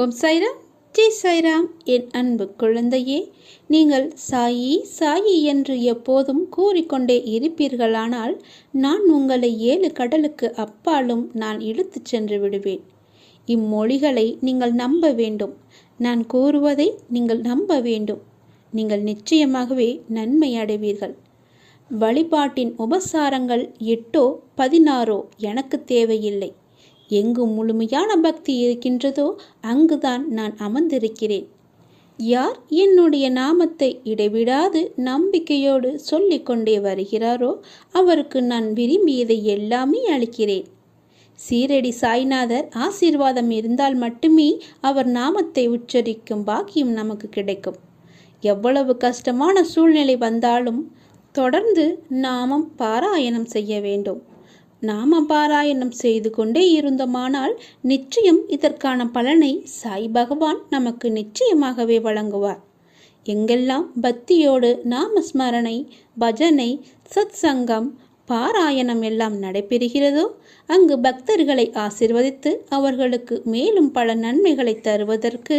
ஓம் சாய்ராம், ஜெய் சாய்ராம். என் அன்பு குழந்தையே, நீங்கள் சாயி சாயி என்று எப்போதும் கூறிக்கொண்டே இருப்பீர்களானால் நான் உங்களை 7 கடலுக்கு அப்பாலும் நான் இழுத்துச் சென்று விடுவேன். இம்மொழிகளை நீங்கள் நம்ப வேண்டும். நான் கூறுவதை நீங்கள் நம்ப வேண்டும். நீங்கள் நிச்சயமாகவே நன்மை அடைவீர்கள். வழிபாட்டின் உபசாரங்கள் 8ஓ 16ஓ எனக்கு தேவையில்லை. எங்கு முழுமையான பக்தி இருக்கின்றதோ அங்குதான் நான் அமர்ந்திருக்கிறேன். யார் என்னுடைய நாமத்தை இடைவிடாது நம்பிக்கையோடு சொல்லிக்கொண்டே வருகிறாரோ அவருக்கு நான் விரும்பியதை எல்லாமே அளிக்கிறேன். சீரடி சாய்நாதர் ஆசீர்வாதம் இருந்தால் மட்டுமே அவர் நாமத்தை உச்சரிக்கும் பாக்கியம் நமக்கு கிடைக்கும். எவ்வளவு கஷ்டமான சூழ்நிலை வந்தாலும் தொடர்ந்து நாமம் பாராயணம் செய்ய வேண்டும். நாம பாராயணம் செய்து கொண்டே இருந்தோமானால் நிச்சயம் இதற்கான பலனை சாய் பகவான் நமக்கு நிச்சயமாகவே வழங்குவார். எங்கெல்லாம் பக்தியோடு நாமஸ்மரணை, பஜனை, சத் சங்கம், பாராயணம் எல்லாம் நடைபெறுகிறதோ அங்கு பக்தர்களை ஆசிர்வதித்து அவர்களுக்கு மேலும் பல நன்மைகளை தருவதற்கு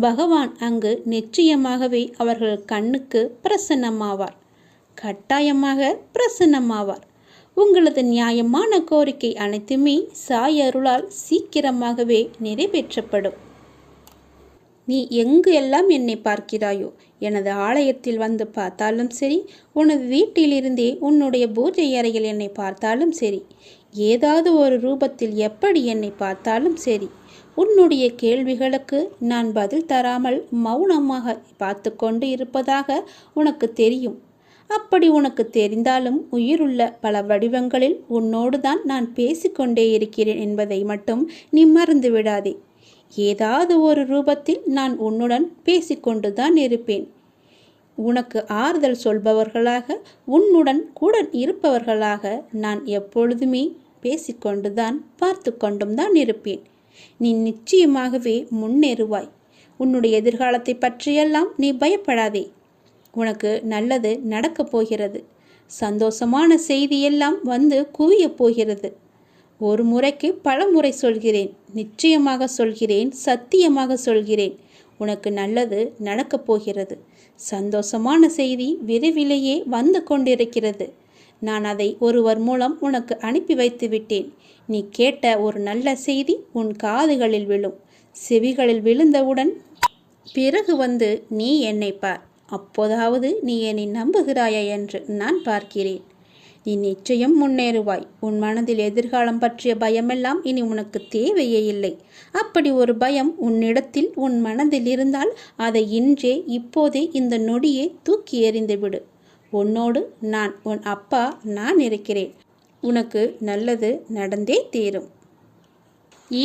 பகவான் அங்கு நிச்சயமாகவே அவர்கள் கண்ணுக்கு பிரசன்னமாவார். கட்டாயமாக பிரசன்னமாவார். உங்களது நியாயமான கோரிக்கை அனைத்துமே சாய் அருளால் சீக்கிரமாகவே நிறைவேற்றப்படும். நீ எங்கு எல்லாம் என்னை பார்க்கிறாயோ, எனது ஆலயத்தில் வந்து பார்த்தாலும் சரி, உனது வீட்டிலிருந்தே உன்னுடைய பூஜை அறையில் என்னை பார்த்தாலும் சரி, ஏதாவது ஒரு ரூபத்தில் எப்படி என்னை பார்த்தாலும் சரி, உன்னுடைய கேள்விகளுக்கு நான் பதில் தராமல் மௌனமாக பார்த்து கொண்டு இருப்பதாக உனக்கு தெரியும். அப்படி உனக்கு தெரிந்தாலும் உயிருள்ள பல வடிவங்களில் உன்னோடு தான் நான் பேசிக்கொண்டே இருக்கிறேன் என்பதை மட்டும் நீ மறந்து விடாதே. ஏதாவது ஒரு ரூபத்தில் நான் உன்னுடன் பேசிக்கொண்டு தான் இருப்பேன். உனக்கு ஆறுதல் சொல்பவர்களாக, உன்னுடன் கூட இருப்பவர்களாக நான் எப்பொழுதுமே பேசிக்கொண்டு தான் பார்த்து கொண்டும் தான் இருப்பேன். நீ நிச்சயமாகவே முன்னேறுவாய். உன்னுடைய எதிர்காலத்தை பற்றியெல்லாம் நீ பயப்படாதே. உனக்கு நல்லது நடக்கப் போகிறது. சந்தோஷமான செய்தியெல்லாம் வந்து குவியப் போகிறது. ஒரு முறைக்கு பல முறை சொல்கிறேன், நிச்சயமாக சொல்கிறேன், சத்தியமாக சொல்கிறேன். உனக்கு நல்லது நடக்கப் போகிறது. சந்தோஷமான செய்தி விரைவிலேயே வந்து கொண்டிருக்கிறது. நான் அதை ஒருவர் மூலம் உனக்கு அனுப்பி வைத்து விட்டேன். நீ கேட்ட ஒரு நல்ல செய்தி உன் காதுகளில் விழும். செவிகளில் விழுந்தவுடன் பிறகு வந்து நீ என்னை பார். அப்போதாவது நீ என்னை நம்புகிறாயா என்று நான் பார்க்கிறேன். நீ நிச்சயம் முன்னேறுவாய். உன் மனதில் எதிர்காலம் பற்றிய பயமெல்லாம் இனி உனக்கு தேவையே இல்லை. அப்படி ஒரு பயம் உன்னிடத்தில் உன் மனதில் இருந்தால் அதை இன்றே இப்போதே இந்த நொடியே தூக்கி எறிந்துவிடு. உன்னோடு நான், உன் அப்பா நான் இருக்கிறேன். உனக்கு நல்லது நடந்தே தீரும்.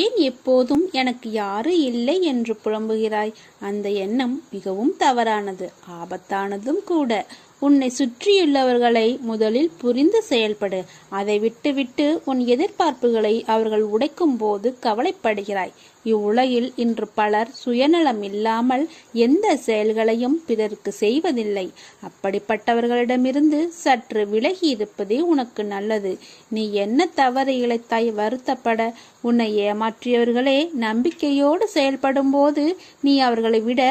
ஏன் எப்போதும் எனக்கு யாரும் இல்லை என்று புலம்புகிறாய்? அந்த எண்ணம் மிகவும் தவறானது, ஆபத்தானதும் கூட. உன்னை சுற்றியுள்ளவர்களை முதலில் புரிந்து செயல்படு. அதை விட்டுவிட்டு உன் எதிர்பார்ப்புகளை அவர்கள் உடைக்கும் போது கவலைப்படுகிறாய். இவ்வுலகில் இன்று பலர் சுயநலம் இல்லாமல் எந்த செயல்களையும் பிறருக்கு செய்வதில்லை. அப்படிப்பட்டவர்களிடமிருந்து சற்று விலகி இருப்பதே உனக்கு நல்லது. நீ என்ன தவறு இழைத்தாய் வருத்தப்பட? உன்னை ஏமாற்றியவர்களே நம்பிக்கையோடு செயல்படும் போது நீ அவர்களை விட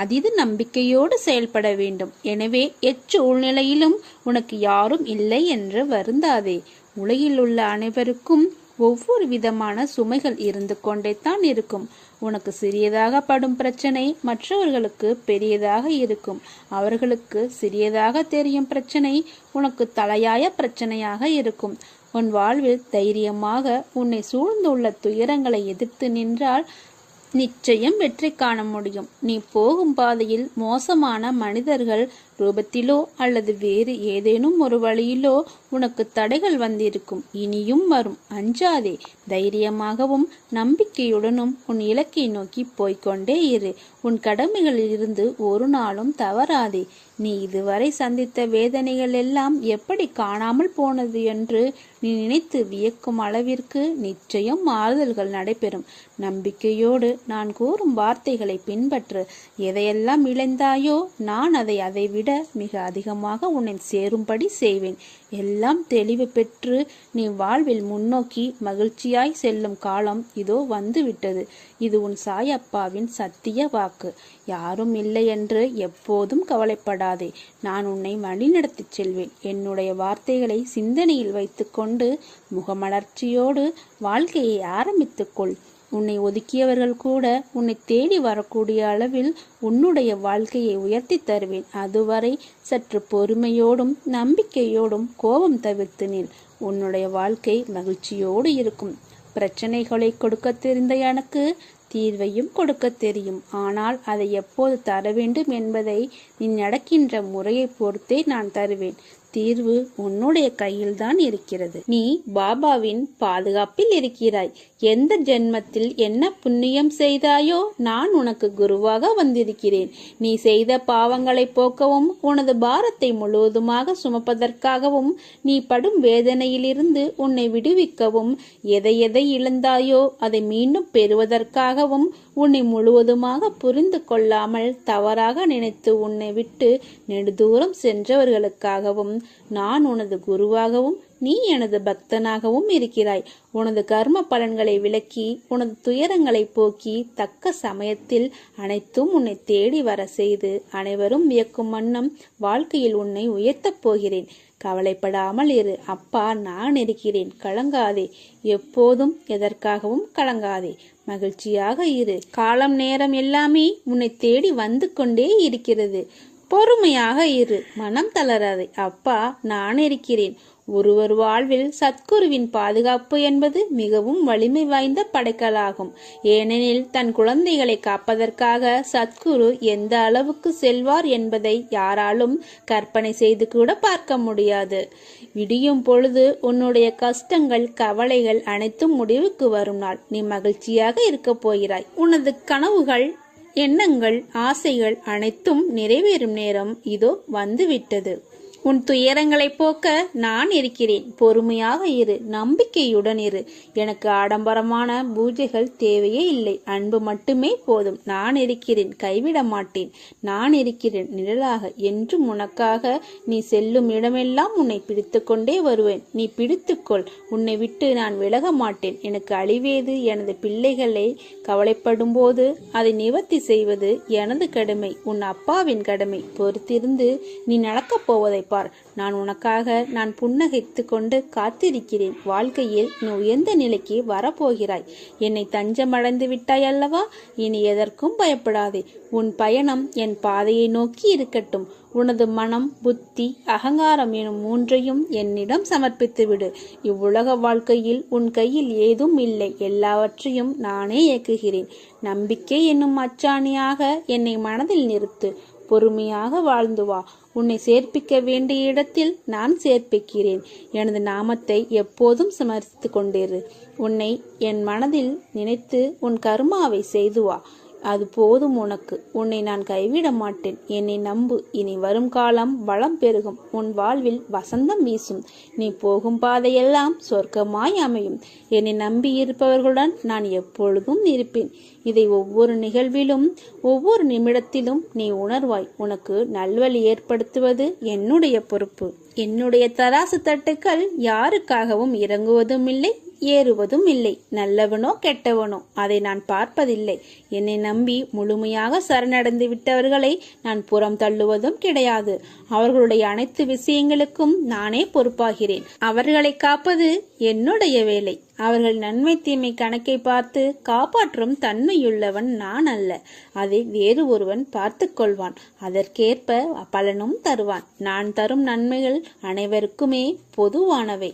அதீத நம்பிக்கையோடு செயல்பட வேண்டும். எனவே எச்சூழ்நிலையிலும் உனக்கு யாரும் இல்லை என்று வருந்தாதே. உலகில் உள்ள அனைவருக்கும் ஒவ்வொரு விதமான சுமைகள் இருந்து கொண்டே தான் இருக்கும். உனக்கு சிறியதாக படும் பிரச்சனை மற்றவர்களுக்கு பெரியதாக இருக்கும். அவர்களுக்கு சிறியதாக தெரியும் பிரச்சனை உனக்கு தலையாய பிரச்சனையாக இருக்கும். உன் வாழ்வில் தைரியமாக உன்னை சூழ்ந்துள்ள துயரங்களை எதிர்த்து நின்றால் நிச்சயம் வெற்றி காண முடியும். நீ போகும் பாதையில் மோசமான மனிதர்கள் ரூபத்திலோ அல்லது வேறு ஏதேனும் ஒரு வழியிலோ உனக்கு தடைகள் வந்திருக்கும். இனியும் வரும். அஞ்சாதே. தைரியமாகவும் நம்பிக்கையுடனும் உன் இலக்கை நோக்கி போய்கொண்டே இரு. உன் கடமைகளில் இருந்து ஒரு நாளும் தவறாதே. நீ இதுவரை சந்தித்த வேதனைகள் எல்லாம் எப்படி காணாமல் போனது என்று நீ நினைத்து வியக்கும் அளவிற்கு நிச்சயம் மாறுதல்கள் நடைபெறும். நம்பிக்கையோடு நான் கூறும் வார்த்தைகளை பின்பற்று. எதையெல்லாம் இழந்தாயோ நான் அதை விட விட மிக அதிகமாக உன்னை சேரும்படி செய்வேன். எல்லாம் தெளிவு பெற்று நீ வாழ்வில் முன்னோக்கி மகிழ்ச்சியாய் செல்லும் காலம் இதோ வந்துவிட்டது. இது உன் சாயப்பாவின் சத்திய வாக்கு. யாரும் இல்லை என்று எப்போதும் கவலைப்படாதே. நான் உன்னை வழிநடத்திச் செல்வேன். என்னுடைய வார்த்தைகளை சிந்தனையில் வைத்துக்கொண்டு முகமலர்ச்சியோடு வாழ்க்கையை ஆரம்பித்துக்கொள். உன்னை ஒதுக்கியவர்கள் கூட உன்னை தேடி வரக்கூடிய அளவில் உன்னுடைய வாழ்க்கையை உயர்த்தி தருவேன். அதுவரை சற்று பொறுமையோடும் நம்பிக்கையோடும் கோபம் தவிர்த்து நில். உன்னுடைய வாழ்க்கை மகிழ்ச்சியோடு இருக்கும். பிரச்சனைகளை கொடுக்க தெரிந்த எனக்கு தீர்வையும் கொடுக்க தெரியும். ஆனால் அதை எப்போது தர வேண்டும் என்பதை நீ நடக்கின்ற முறையை பொறுத்தே நான் தருவேன். தீர்வு உன்னுடைய கையில்தான் இருக்கிறது. நீ பாபாவின் பாதுகாப்பில் இருக்கிறாய். எந்த ஜென்மத்தில் என்ன புண்ணியம் செய்தாயோ நான் உனக்கு குருவாக வந்திருக்கிறேன். நீ செய்த பாவங்களை போக்கவும் உனது பாரத்தை முழுவதுமாக சுமப்பதற்காகவும் நீ படும் வேதனையிலிருந்து உன்னை விடுவிக்கவும் எதை எதை இழந்தாயோ அதை மீண்டும் பெறுவதற்காகவும் உன்னை முழுவதுமாக புரிந்து கொள்ளாமல் தவறாக நினைத்து உன்னை விட்டு நெடுதூரம் சென்றவர்களுக்காகவும் நான் உனது குருவாகவும் நீ எனது பக்தனாகவும் இருக்கிறாய். உனது கர்ம பலன்களை விலக்கி உனது துயரங்களை போக்கி தக்க சமயத்தில் அனைத்தும் உன்னை தேடி வர செய்து அனைவரும் வியக்கும் வண்ணம் வாழ்க்கையில் உன்னை உயர்த்தப் போகிறேன். கவலைப்படாமல் இரு. அப்பா நான் இருக்கிறேன். கலங்காதே. எப்போதும் எதற்காகவும் கலங்காதே. மகிழ்ச்சியாக இரு. காலம் நேரம் எல்லாமே உன்னை தேடி வந்து கொண்டே இருக்கிறது. பொறுமையாக இரு. மனம் தளராதே. அப்பா நான் இருக்கிறேன். ஒருவர் வாழ்வில் சத்குருவின் பாதுகாப்பு என்பது மிகவும் வலிமை வாய்ந்த படைக்கலாகும். ஏனெனில் தன் குழந்தைகளை காப்பதற்காக சத்குரு எந்த அளவுக்கு செல்வார் என்பதை யாராலும் கற்பனை செய்து கூட பார்க்க முடியாது. விடியும் பொழுது உன்னுடைய கஷ்டங்கள் கவலைகள் அனைத்தும் முடிவுக்கு வரும் நாள். நீ மகிழ்ச்சியாக இருக்க போகிறாய். உனது கனவுகள் எண்ணங்கள் ஆசைகள் அனைத்தும் நிறைவேறும் நேரம் இதோ வந்துவிட்டது. உன் துயரங்களை போக்க நான் இருக்கிறேன். பொறுமையாக இரு. நம்பிக்கையுடன் இரு. எனக்கு ஆடம்பரமான பூஜைகள் தேவையே இல்லை. அன்பு மட்டுமே போதும். நான் இருக்கிறேன். கைவிட மாட்டேன். நான் இருக்கிறேன் நிழலாக. என்றும் உனக்காக நீ செல்லும் இடமெல்லாம் உன்னை பிடித்து கொண்டே வருவேன். நீ பிடித்துக்கொள். உன்னை விட்டு நான் விலக மாட்டேன். எனக்கு அழிவேது. எனது பிள்ளைகளை கவலைப்படும் போது அதை நிவர்த்தி செய்வது எனது கடமை. உன் அப்பாவின் கடமை. பொறுத்திருந்து நீ நடக்கப் போவதை நான் உனக்காக நான் புன்னகைத்து கொண்டு காத்திருக்கிறேன். வாழ்க்கையில் நீ உயர்ந்த நிலைக்கு வரப்போகிறாய். என்னை தஞ்சமடைந்து விட்டாய் அல்லவா? இனி எதற்கும் பயப்படாதே. உன் பயணம் என் பாதையை நோக்கி இருக்கட்டும். உனது மனம் புத்தி அகங்காரம் எனும் மூன்றையும் என்னிடம் சமர்ப்பித்து விடு. இவ்வுலக வாழ்க்கையில் உன் கையில் ஏதும் இல்லை. எல்லாவற்றையும் நானே இயக்குகிறேன். நம்பிக்கை என்னும் அச்சாணியாக என்னை மனதில் நிறுத்து. பொறுமையாக வாழ்ந்து வா. உன்னை சேர்ப்பிக்க வேண்டிய இடத்தில் நான் சேர்ப்பிக்கிறேன். எனது நாமத்தை எப்போதும் ஸ்மரித்து கொண்டிரு. உன்னை என் மனதில் நினைத்து உன் கர்மாவை செய்து வா. அது போதும் உனக்கு. உன்னை நான் கைவிட மாட்டேன். என்னை நம்பு. இனி வரும் காலம் வளம் பெருகும். உன் வாழ்வில் வசந்தம் வீசும். நீ போகும் பாதையெல்லாம் சொர்க்கமாய் அமையும். என்னை நம்பி இருப்பவர்களுடன் நான் எப்பொழுதும் இருப்பேன். இதை ஒவ்வொரு நிகழ்விலும் ஒவ்வொரு நிமிடத்திலும் நீ உணர்வாய். உனக்கு நல்வழி ஏற்படுத்துவது என்னுடைய பொறுப்பு. என்னுடைய தராசு தட்டுக்கள் யாருக்காகவும் இறங்குவதும் இல்லை ஏறுவதும் இல்லை. நல்லவனோ கெட்டவனோ அதை நான் பார்ப்பதில்லை. என்னை நம்பி முழுமையாக சரணடைந்து விட்டவர்களை நான் புறம் தள்ளுவதும் கிடையாது. அவர்களுடைய அனைத்து விஷயங்களுக்கும் நானே பொறுப்பாகிறேன். அவர்களை காப்பது என்னுடைய வேலை. அவர்கள் நன்மை தீமை கணக்கை பார்த்து காப்பாற்றும் தன்மையுள்ளவன் நான் அல்ல. அதை வேறு ஒருவன் பார்த்து கொள்வான். அதற்கேற்ப பலனும் தருவான். நான் தரும் நன்மைகள் அனைவருக்குமே பொதுவானவை.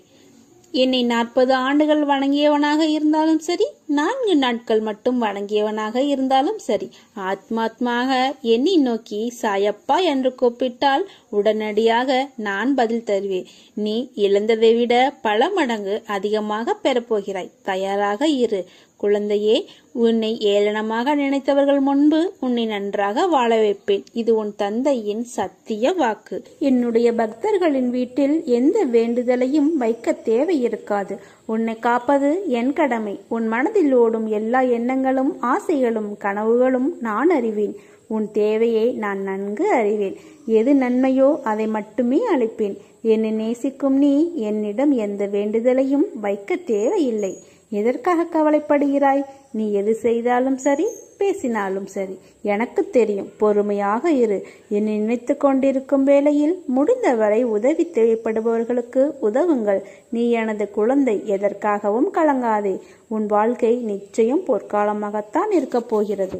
என்னை 40 ஆண்டுகள் வணங்கியவனாக இருந்தாலும் சரி, 4 நாட்கள் மட்டும் வணங்கியவனாக இருந்தாலும் சரி, ஆத்மாத்மாக என்னை நோக்கி சாயப்பா என்று கூப்பிட்டால் உடனடியாக நான் பதில் தருவேன். நீ இழந்ததை விட பல மடங்கு அதிகமாக பெறப்போகிறாய். தயாராக இரு. குழந்தையே, உன்னை ஏளனமாக நினைத்தவர்கள் முன்பு உன்னை நன்றாக வாழ வைப்பேன். இது உன் தந்தையின் சத்திய வாக்கு. என்னுடைய பக்தர்களின் வீட்டில் எந்த வேண்டுதலையும் வைக்க தேவை இருக்காது. உன்னை காப்பது என் கடமை. உன் மனதில் ஓடும் எல்லா எண்ணங்களும் ஆசைகளும் கனவுகளும் நான் அறிவேன். உன் தேவையை நான் நன்கு அறிவேன். எது நன்மையோ அதை மட்டுமே அளிப்பேன். என்னை நேசிக்கும் நீ என்னிடம் எந்த வேண்டுதலையும் வைக்க தேவையில்லை. எதற்காக கவலைப்படுகிறாய்? நீ எது செய்தாலும் சரி, பேசினாலும் சரி, எனக்கு தெரியும். பொறுமையாக இரு. என்னை நினைத்து கொண்டிருக்கும் வேளையில் முடிந்தவரை உதவி தேவைப்படுபவர்களுக்கு உதவுங்கள். நீ எனது குழந்தை, எதற்காகவும் கலங்காதே. உன் வாழ்க்கை நிச்சயம் பொற்காலமாகத்தான் இருக்கப் போகிறது.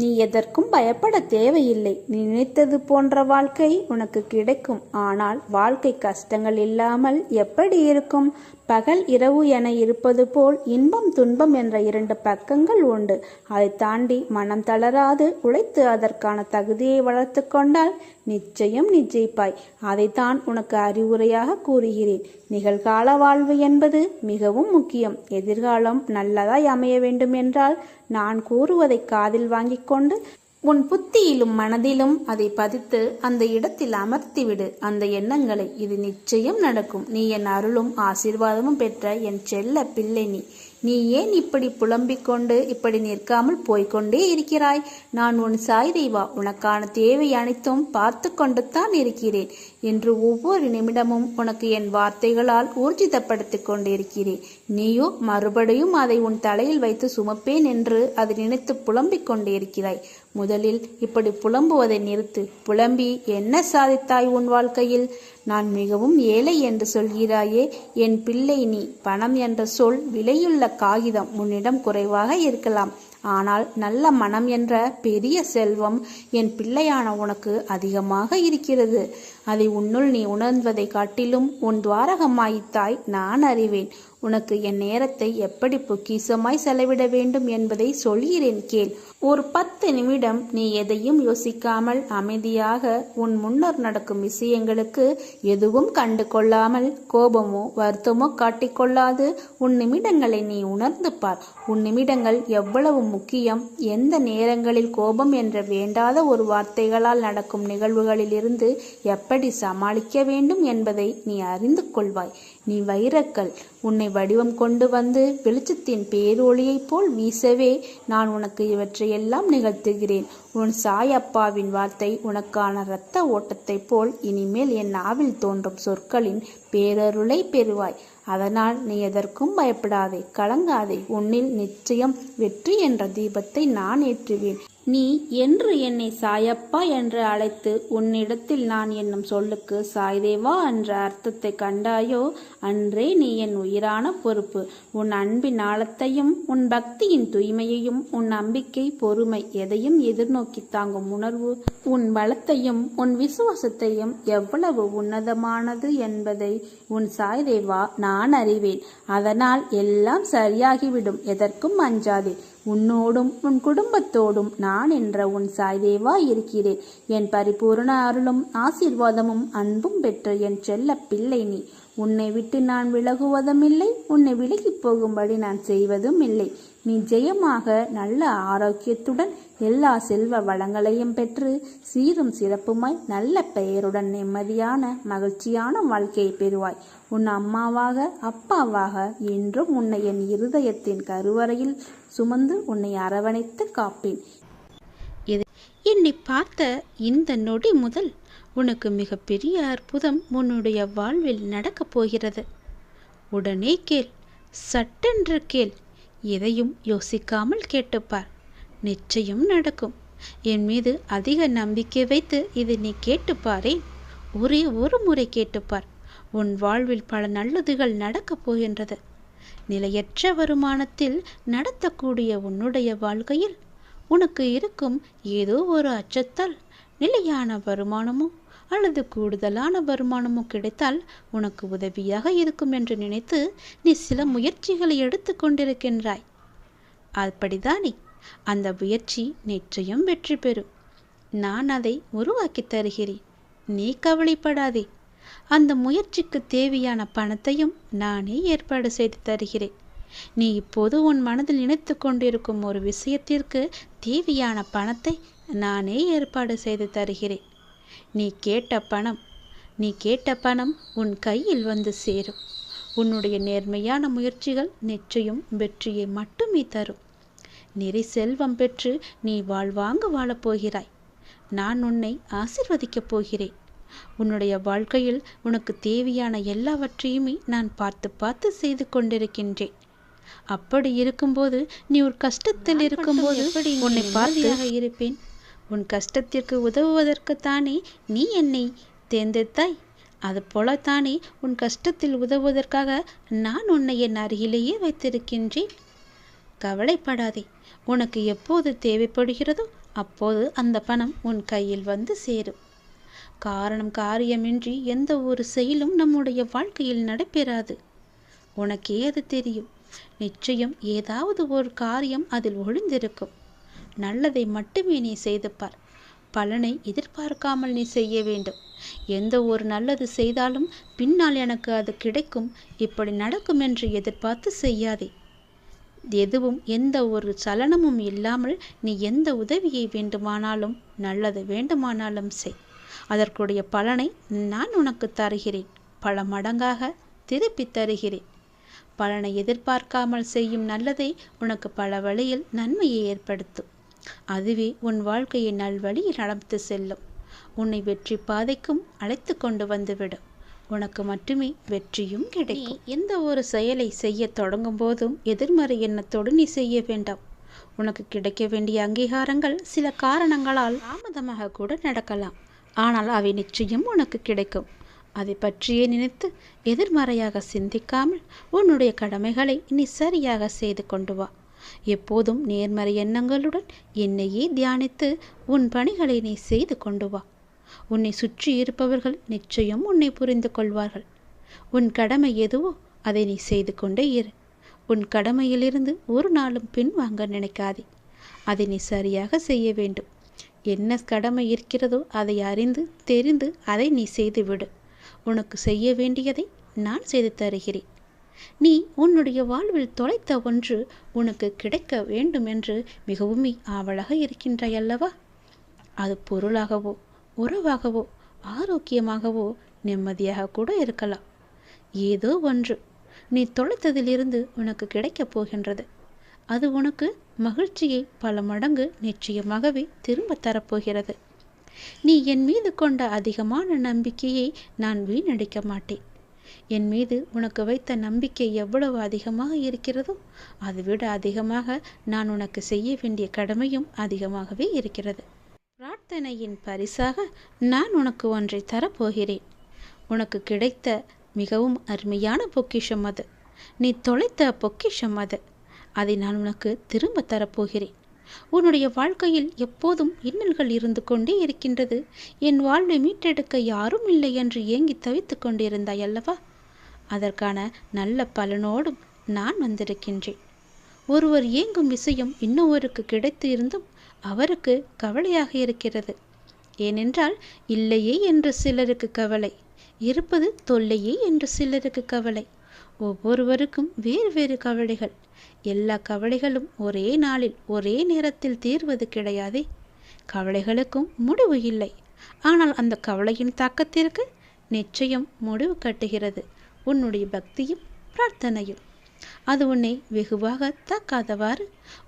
நீ எதற்கும் பயப்பட தேவையில்லை. நீ நினைத்தது போன்ற வாழ்க்கை உனக்கு கிடைக்கும். ஆனால் வாழ்க்கை கஷ்டங்கள் இல்லாமல் எப்படி இருக்கும்? பகல் இரவு என இருப்பது போல் இன்பம் துன்பம் என்ற 2 பக்கங்கள் உண்டு. அதை தாண்டி மனம் தளராது உழைத்து அதற்கான தகுதியை வளர்த்து கொண்டால் நிச்சயம் நீ ஜெயிப்பாய். அதைத்தான் உனக்கு அறிவுரையாக கூறுகிறேன். நிகழ்கால வாழ்வு என்பது மிகவும் முக்கியம். எதிர்காலம் நல்லதாய் அமைய வேண்டும் என்றால் நான் கூறுவதை காதில் வாங்கிக் கொண்டு உன் புத்தியிலும் மனதிலும் அதை பதித்து அந்த இடத்தில் அமர்த்திவிடு அந்த எண்ணங்களை. இது நிச்சயம் நடக்கும். நீ என் அருளும் ஆசீர்வாதமும் பெற்ற என் செல்ல பிள்ளை. நீ ஏன் இப்படி புலம்பிக் கொண்டு இப்படி நிற்காமல் போய்கொண்டே இருக்கிறாய்? நான் உன் சாய் தேவா. உனக்கான தேவை அனைத்தும் பார்த்து கொண்டு தான் இருக்கிறேன் என்று ஒவ்வொரு நிமிடமும் உனக்கு என் வார்த்தைகளால் ஊர்ஜிதப்படுத்திக் கொண்டிருக்கிறேன். நீயோ மறுபடியும் அதை உன் தலையில் வைத்து சுமப்பேன் என்று அதை நினைத்து புலம்பிக் கொண்டிருக்கிறாய். முதலில் இப்படி புலம்புவதை நிறுத்து. புலம்பி என்ன சாதித்தாய் உன் வாழ்க்கையில்? நான் மிகவும் ஏழை என்று சொல்கிறாயே என் பிள்ளை. நீ பணம் என்ற சொல் விலையுள்ள காகிதம். உன்னிடம் குறைவாக இருக்கலாம். ஆனால் நல்ல மனம் என்ற பெரிய செல்வம் என் பிள்ளையான உனக்கு அதிகமாக இருக்கிறது. அதை உன்னுள் நீ உணர்வதை காட்டிலும் உன் துவாரகமாய்த்தாய் நான் அறிவேன். உனக்கு என் நேரத்தை எப்படி பொக்கிஷமாய் செலவிட வேண்டும் என்பதை சொல்கிறேன் கேள். ஒரு 10 நிமிடம் நீ எதையும் யோசிக்காமல் அமைதியாக உன் முன்னர் நடக்கும் விஷயங்களுக்கு எதுவும் கண்டு கொள்ளாமல் கோபமோ வருத்தமோ காட்டிக்கொள்ளாது உன் நிமிடங்களை நீ உணர்ந்து பார். உன் நிமிடங்கள் எவ்வளவு முக்கியம். எந்த நேரங்களில் கோபம் என்ற வேண்டாத ஒரு வார்த்தைகளால் நடக்கும் நிகழ்வுகளில் இருந்து எப்படி சமாளிக்க வேண்டும் என்பதை நீ அறிந்து கொள்வாய். நீ வைரக்கல். உன்னை வடிவம் கொண்டு வந்து வெளிச்சத்தின் பேரொளியைப் போல் வீசவே நான் உனக்கு இவற்றையெல்லாம் நிகழ்த்துகிறேன். உன் சாய் அப்பாவின் வார்த்தை உனக்கான இரத்த ஓட்டத்தை போல் இனிமேல் என் நாவில் தோன்றும் சொற்களின் பேரருளை பெறுவாய். அதனால் நீ எதற்கும் பயப்படாதே, கலங்காதே. உன்னில் நிச்சயம் வெற்றி என்ற தீபத்தை நான் ஏற்றுவேன். நீ என்று என்னை சாயப்பா என்று அழைத்து உன்னிடத்தில் நான் என்னும் சொல்லுக்கு சாய்தேவா என்ற அர்த்தத்தை கண்டாயோ அன்றே நீ என் உயிரான பொறுப்பு. உன் அன்பின் ஆழத்தையும் உன் பக்தியின் தூய்மையையும் உன் நம்பிக்கை பொறுமை எதையும் எதிர்நோக்கி தாங்கும் உணர்வு உன் பலத்தையும் உன் விசுவாசத்தையும் எவ்வளவு உன்னதமானது என்பதை உன் சாய்தேவா நான் அறிவேன். அதனால் எல்லாம் சரியாகிவிடும். எதற்கும் அஞ்சாதே. உன்னோடும் உன் குடும்பத்தோடும் நான் என்ற உன் சாய்தேவா இருக்கிறேன். என் பரிபூர்ண அருளும் ஆசீர்வாதமும் அன்பும் பெற்ற என் செல்ல பிள்ளை நீ. உன்னை விட்டு நான் விலகுவதும் இல்லை, உன்னை விலகி போகும்படி நான் செய்வதும் இல்லை. நீ ஜெயமாக நல்ல ஆரோக்கியத்துடன் எல்லா செல்வ வளங்களையும் பெற்று சீரும் சிறப்புமாய் நல்ல பெயருடன் நிம்மதியான மகிழ்ச்சியான வாழ்க்கையை பெறுவாய். உன் அம்மாவாக அப்பாவாக என்றும் உன்னை என் இருதயத்தின் கருவறையில் சுமந்து உன்னை அரவணைத்து காப்பேன். என்னை பார்த்த இந்த நொடி முதல் உனக்கு மிகப்பெரிய அற்புதம் உன்னுடைய வாழ்வில் நடக்கப் போகிறது. உடனே கேள், சட்டென்று கேள். எதையும் யோசிக்காமல் கேட்டுப்பார். நிச்சயம் நடக்கும். என் மீது அதிக நம்பிக்கை வைத்து இது நீ கேட்டுப்பாரே. ஒரே ஒரு முறை கேட்டுப்பார். உன் வாழ்வில் பல நல்லதுகள் நடக்கப் போகின்றது. நிலையற்ற வருமானத்தில் நடத்தக்கூடிய உன்னுடைய வாழ்க்கையில் உனக்கு இருக்கும் ஏதோ ஒரு அச்சத்தால் நிலையான வருமானமோ அல்லது கூடுதலான வருமானமோ கிடைத்தால் உனக்கு உதவியாக இருக்கும் என்று நினைத்து நீ சில முயற்சிகளை எடுத்து கொண்டிருக்கின்றாய். அப்படிதானே? அந்த முயற்சி நிச்சயம் வெற்றி பெறும். நான் அதை உருவாக்கி தருகிறேன். நீ கவலைப்படாதே. அந்த முயற்சிக்கு தேவையான பணத்தையும் நானே ஏற்பாடு செய்து தருகிறேன். நீ இப்போது உன் மனதில் நினைத்து கொண்டிருக்கும் ஒரு விஷயத்திற்கு தேவையான பணத்தை நானே ஏற்பாடு செய்து தருகிறேன். நீ கேட்ட பணம் உன் கையில் வந்து சேரும். உன்னுடைய நேர்மையான முயற்சிகள் நிச்சயம் வெற்றியை மட்டுமே தரும். நிறை செல்வம் பெற்று நீ வாழ்வாங்க வாழப்போகிறாய். நான் உன்னை ஆசிர்வதிக்கப் போகிறேன். உன்னுடைய வாழ்க்கையில் உனக்கு தேவையான எல்லாவற்றையுமே நான் பார்த்து பார்த்து செய்து கொண்டிருக்கின்றேன். அப்படி இருக்கும்போது நீ ஒரு கஷ்டத்தில் இருக்கும்போது உன்னை பார்த்தியாக இருப்பேன். உன் கஷ்டத்திற்கு உதவுவதற்குத்தானே நீ என்னை தேர்ந்தெடுத்தாய். அது போலத்தானே உன் கஷ்டத்தில் உதவுவதற்காக நான் உன்னை என் அருகிலேயே வைத்திருக்கின்றேன். கவலைப்படாதே. உனக்கு எப்போது தேவைப்படுகிறதோ அப்போது அந்த பணம் உன் கையில் வந்து சேரும். காரியமின்றி எந்த ஒரு செயலும் நம்முடைய வாழ்க்கையில் நடைபெறாது. உனக்கே அது தெரியும். நிச்சயம் ஏதாவது ஒரு காரியம் அதில் ஒளிந்திருக்கும். நல்லதை மட்டுமே நீ செய்து பார். பலனை எதிர்பார்க்காமல் நீ செய்ய வேண்டும். எந்த ஒரு நல்லது செய்தாலும் பின்னால் எனக்கு அது கிடைக்கும், இப்படி நடக்கும் என்று எதிர்பார்த்து செய்யாதே. எதுவும் எந்த ஒரு சலனமும் இல்லாமல் நீ எந்த உதவியை வேண்டுமானாலும் நல்லது வேண்டுமானாலும் செய். அதற்குடைய பலனை நான் உனக்கு தருகிறேன். பல மடங்காக திருப்பி தருகிறேன். பலனை எதிர்பார்க்காமல் செய்யும் நல்லதை உனக்கு பல வழியில் நன்மையை ஏற்படுத்தும். அதுவே உன் வாழ்க்கையை நல்வழியில் நடந்து செல்லும். உன்னை வெற்றி பாதைக்கும் அழைத்து கொண்டு வந்துவிடும். உனக்கு மட்டுமே வெற்றியும் கிடைக்கும். எந்த ஒரு செயலை செய்ய தொடங்கும் போதும் எதிர்மறை எண்ணத்தோடு நீ செய்ய வேண்டாம். உனக்கு கிடைக்க வேண்டிய அங்கீகாரங்கள் சில காரணங்களால் தாமதமாக கூட நடக்கலாம். ஆனால் அவை நிச்சயம் உனக்கு கிடைக்கும். அதை பற்றியே நினைத்து எதிர்மறையாக சிந்திக்காமல் உன்னுடைய கடமைகளை நீ சரியாக செய்து கொண்டு வா. எப்போதும் நேர்மறை எண்ணங்களுடன் என்னையே தியானித்து உன் பணிகளை நீ செய்து கொண்டு வா. உன்னை சுற்றி இருப்பவர்கள் நிச்சயம் உன்னை புரிந்து கொள்வார்கள். உன் கடமை எதுவோ அதை நீ செய்து கொண்டே இரு. உன் கடமையிலிருந்து ஒரு நாளும் பின்வாங்க நினைக்காதே. அதை நீ சரியாக செய்ய வேண்டும். என்ன கடமை இருக்கிறதோ அதை அறிந்து தெரிந்து அதை நீ செய்துவிடு. உனக்கு செய்ய வேண்டியதை நான் செய்து தருகிறேன். நீ உன்னுடைய வாழ்வில் தொலைத்த ஒன்று உனக்கு கிடைக்க வேண்டும் என்று மிகவும் ஆவலாக இருக்கின்றாய் அல்லவா? அது பொருளாகவோ உறவாகவோ ஆரோக்கியமாகவோ நிம்மதியாக கூட இருக்கலாம். ஏதோ ஒன்று நீ தொலைத்ததிலிருந்து உனக்கு கிடைக்கப் போகின்றது. அது உனக்கு மகிழ்ச்சியை பல மடங்கு நிச்சயமாகவே திரும்ப தரப்போகிறது. நீ என் மீது கொண்ட அதிகமான நம்பிக்கையை நான் வீணடிக்க மாட்டேன். என் மீது உனக்கு வைத்த நம்பிக்கை எவ்வளவு அதிகமாக இருக்கிறதோ அதைவிட அதிகமாக நான் உனக்கு செய்ய வேண்டிய கடமையும் அதிகமாகவே இருக்கிறது. பிரார்த்தனையின் பரிசாக நான் உனக்கு ஒன்றை தரப்போகிறேன். உனக்கு கிடைத்த மிகவும் அருமையான பொக்கிஷம் அது. நீ தொலைத்த பொக்கிஷம் அது. அதை நான் உனக்கு திரும்ப தரப்போகிறேன். உன்னுடைய வாழ்க்கையில் எப்போதும் இன்னல்கள் இருந்து கொண்டே இருக்கின்றது. என் வாழ்வை மீட்டெடுக்க யாரும் இல்லை என்று ஏங்கி தவித்து கொண்டிருந்தாய் அல்லவா? அதற்கான நல்ல பலனோடும் நான் வந்திருக்கின்றேன். ஒருவர் ஏங்கும் விஷயம் இன்னொருவருக்கு கிடைத்து இருந்தும் அவருக்கு கவலையாக இருக்கிறது. ஏனென்றால் இல்லையே என்று சிலருக்கு கவலை, இருப்பது தொல்லையே என்று சிலருக்கு கவலை. ஒவ்வொருவருக்கும் வேறு வேறு கவலைகள். எல்லா கவலைகளும் ஒரே நாளில் ஒரே நேரத்தில் தீர்வது கிடையாதே. கவலைகளுக்கும் முடிவு இல்லை. ஆனால் அந்த கவலையின் தாக்கத்திற்கு நிச்சயம் முடிவு கட்டுகிறது உன்னுடைய பக்தியும் பிரார்த்தனையும். அது உன்னை வெகுவாக தாக்காதவாறு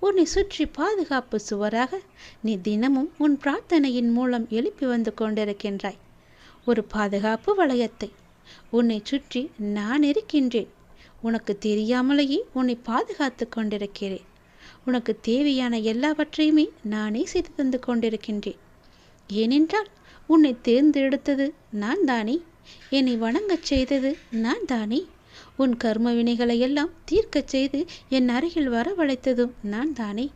உன்னை சுற்றி பாதுகாப்பு சுவராக நீ தினமும் உன் பிரார்த்தனையின் மூலம் எழுப்பி வந்து கொண்டிருக்கின்றாய். ஒரு பாதுகாப்பு வளையத்தை உன்னை சுற்றி நான் இருக்கின்றேன். உனக்கு தெரியாமலேயே உன்னை பாதுகாத்து கொண்டிருக்கிறேன். உனக்கு தேவையான எல்லாவற்றையுமே நானே செய்து தந்து கொண்டிருக்கின்றேன். ஏனென்றால் உன்னை தேர்ந்தெடுத்தது நான் தானே. என்னை வணங்கச் செய்தது நான் தானே. உன் கர்ம வினைகளை எல்லாம் தீர்க்கச் செய்து என் அருகில் வரவழைத்ததும் நான் தானே.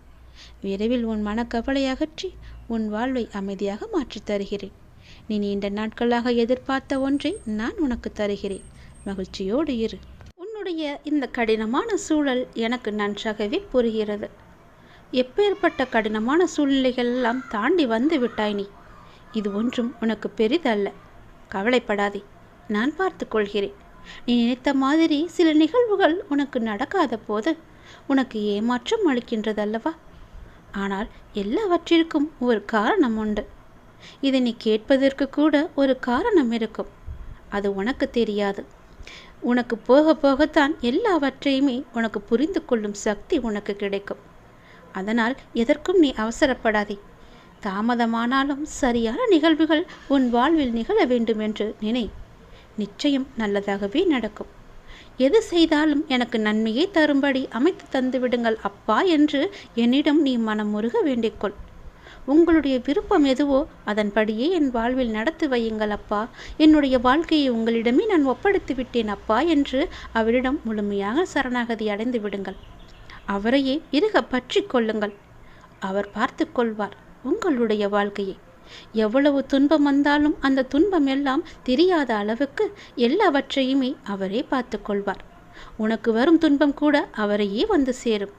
விரைவில் உன் மனக்கவலை அகற்றி உன் வாழ்வை அமைதியாக மாற்றித் தருகிறேன். நீ நீண்ட நாட்களாக எதிர்பார்த்த ஒன்றை நான் உனக்கு தருகிறேன். மகிழ்ச்சியோடு இரு. உன்னுடைய இந்த கடினமான சூழல் எனக்கு நன்றாகவே புரிகிறது. எப்பேற்பட்ட கடினமான சூழ்நிலைகள் எல்லாம் தாண்டி வந்து விட்டாய் நீ. இது ஒன்றும் உனக்கு பெரிதல்ல. கவலைப்படாதே, நான் பார்த்து கொள்கிறேன். நீ நினைத்த மாதிரி சில நிகழ்வுகள் உனக்கு நடக்காத போது உனக்கு ஏமாற்றம் அளிக்கின்றதல்லவா? ஆனால் எல்லாவற்றிற்கும் ஒரு காரணம் உண்டு. இதை நீ கேட்பதற்கு கூட ஒரு காரணம் இருக்கும். அது உனக்கு தெரியாது. உனக்கு போக போகத்தான் எல்லாவற்றையுமே உனக்கு புரிந்து கொள்ளும் சக்தி உனக்கு கிடைக்கும். அதனால் எதற்கும் நீ அவசரப்படாதே. தாமதமானாலும் சரியான நிகழ்வுகள் உன் வாழ்வில் நிகழ வேண்டும் என்று நினை. நிச்சயம் நல்லதாகவே நடக்கும். எது செய்தாலும் எனக்கு நன்மையை தரும்படி அமைத்து தந்து விடுங்கள் அப்பா என்று என்னிடம் நீ மனமுருக வேண்டிக்கொள். உங்களுடைய விருப்பம் எதுவோ அதன்படியே என் வாழ்வில் நடத்தி வையுங்கள் அப்பா. என்னுடைய வாழ்க்கையை உங்களிடமே நான் ஒப்படைத்து விட்டேன் அப்பா என்று அவரிடம் முழுமையாக சரணாகதி அடைந்து விடுங்கள். அவரையே இறுக பற்றி கொள்ளுங்கள். அவர் பார்த்து கொள்வார் உங்களுடைய வாழ்க்கையை. எவ்வளவு துன்பம் வந்தாலும் அந்த துன்பம் எல்லாம் தெரியாத அளவுக்கு எல்லாவற்றையுமே அவரே பார்த்து கொள்வார். உனக்கு வரும் துன்பம் கூட அவரையே வந்து சேரும்.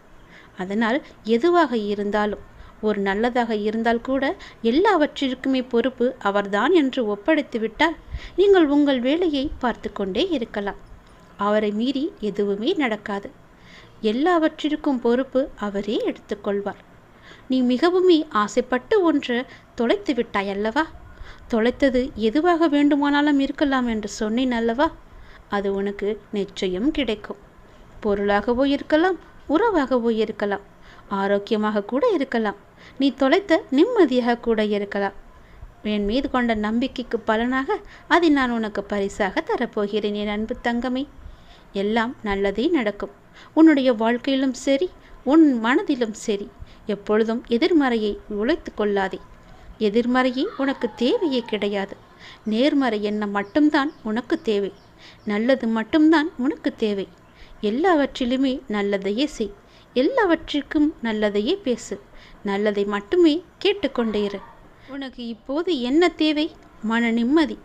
அதனால் எதுவாக இருந்தாலும், ஒரு நல்லதாக இருந்தால் கூட எல்லாவற்றிற்குமே பொறுப்பு அவர்தான் என்று ஒப்படைத்து விட்டால் நீங்கள் உங்கள் வேலையை பார்த்து கொண்டே இருக்கலாம். அவரை மீறி எதுவுமே நடக்காது. எல்லாவற்றிற்கும் பொறுப்பு அவரே எடுத்துக்கொள்வார். நீ மிகவுமே ஆசைப்பட்டு ஒன்று தொலைத்து விட்டாய் அல்லவா? தொலைத்தது எதுவாக வேண்டுமானாலும் இருக்கலாம் என்று சொன்னேன் அல்லவா? அது உனக்கு நிச்சயம் கிடைக்கும். பொருளாகவோ இருக்கலாம், உறவாகவோ இருக்கலாம், ஆரோக்கியமாக கூட இருக்கலாம், நீ தொலைத்த நிம்மதியாக கூட இருக்கலாம். என் மீது கொண்ட நம்பிக்கைக்கு பலனாக அதை நான் உனக்கு பரிசாக தரப்போகிறேன் என் அன்பு தங்கமே. எல்லாம் நல்லதே நடக்கும். உன்னுடைய வாழ்க்கையிலும் சரி, உன் மனதிலும் சரி, எப்பொழுதும் எதிர்மறையை உழைத்து கொள்ளாதே. எதிர்மறையே உனக்கு தேவையே கிடையாது. நேர்மறை எண்ணம் மட்டும்தான் உனக்கு தேவை. நல்லது மட்டும்தான் உனக்கு தேவை. எல்லாவற்றிலுமே நல்லதையே செய். எல்லாவற்றிற்கும் நல்லதையே பேசு. நல்லதை மட்டுமே கேட்டுக்கொண்டே இரு. உனக்கு இப்போது என்ன தேவை? மன நிம்மதி.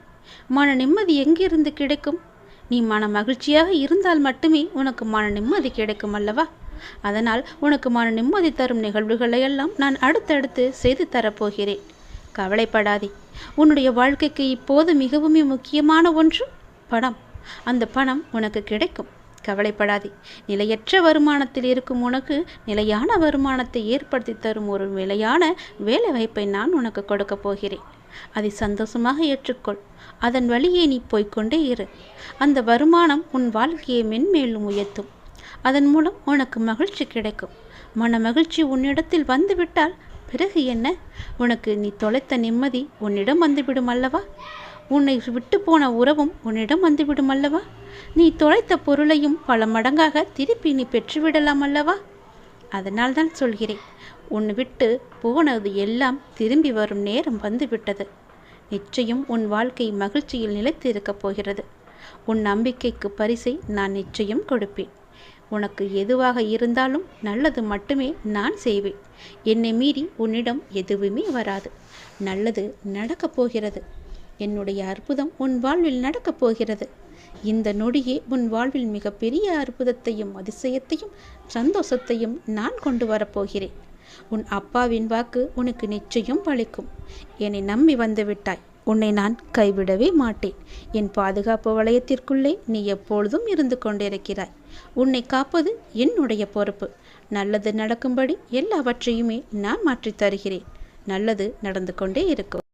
மன நிம்மதி எங்கிருந்து கிடைக்கும்? நீ மன மகிழ்ச்சியாக இருந்தால் மட்டுமே உனக்கு மன நிம்மதி கிடைக்கும் அல்லவா? அதனால் உனக்கு மன நிம்மதி தரும் நிகழ்வுகளையெல்லாம் நான் அடுத்தடுத்து செய்து தரப்போகிறேன். கவலைப்படாதே. உன்னுடைய வாழ்க்கைக்கு இப்போது மிகவும் முக்கியமான ஒன்று பணம். அந்த பணம் உனக்கு கிடைக்கும். கவலைப்படாதே. நிலையற்ற வருமானத்தில் இருக்கும் உனக்கு நிலையான வருமானத்தை ஏற்படுத்தி தரும் ஒரு நிலையான வேலை வாய்ப்பை நான் உனக்கு கொடுக்க போகிறேன். அதை சந்தோஷமாக ஏற்றுக்கொள். அதன் வழியே நீ போய்கொண்டே இரு. அந்த வருமானம் உன் வாழ்க்கையை மென்மேலும் உயர்த்தும். அதன் மூலம் உனக்கு மகிழ்ச்சி கிடைக்கும். மன மகிழ்ச்சி உன்னிடத்தில் வந்துவிட்டால் பிறகு என்ன? உனக்கு நீ தொலைத்த நிம்மதி உன்னிடம் வந்துவிடும் அல்லவா? உன்னை விட்டு போன உறவும் உன்னிடம் வந்துவிடும் அல்லவா? நீ தொலைத்த பொருளையும் பல மடங்காக திருப்பி நீ பெற்றுவிடலாம் அல்லவா? அதனால் தான் சொல்கிறேன், உன்னை விட்டு போனது எல்லாம் திரும்பி வரும் நேரம் வந்துவிட்டது. நிச்சயம் உன் வாழ்க்கை மகிழ்ச்சியில் நிலைத்து இருக்கப் போகிறது. உன் நம்பிக்கைக்கு பரிசை நான் நிச்சயம் கொடுப்பேன். உனக்கு எதுவாக இருந்தாலும் நல்லது மட்டுமே நான் செய்வேன். என்னை மீறி உன்னிடம் எதுவுமே வராது. நல்லது நடக்கப் போகிறது. என்னுடைய அற்புதம் உன் வாழ்வில் நடக்கப் போகிறது. இந்த நொடியே உன் வாழ்வில் மிகப்பெரிய அற்புதத்தையும் அதிசயத்தையும் சந்தோஷத்தையும் நான் கொண்டு வரப்போகிறேன். உன் அப்பாவின் வாக்கு உனக்கு நிச்சயம் பலிக்கும். என்னை நம்பி வந்து விட்டாய். உன்னை நான் கைவிடவே மாட்டேன். என் பாதுகாப்பு வளையத்திற்குள்ளே நீ எப்பொழுதும் இருந்து கொண்டிருக்கிறாய். உன்னை காப்பது என்னுடைய பொறுப்பு. நல்லது நடக்கும்படி எல்லாவற்றையுமே நான் மாற்றித் தருகிறேன். நல்லது நடந்து கொண்டே இருக்கும்.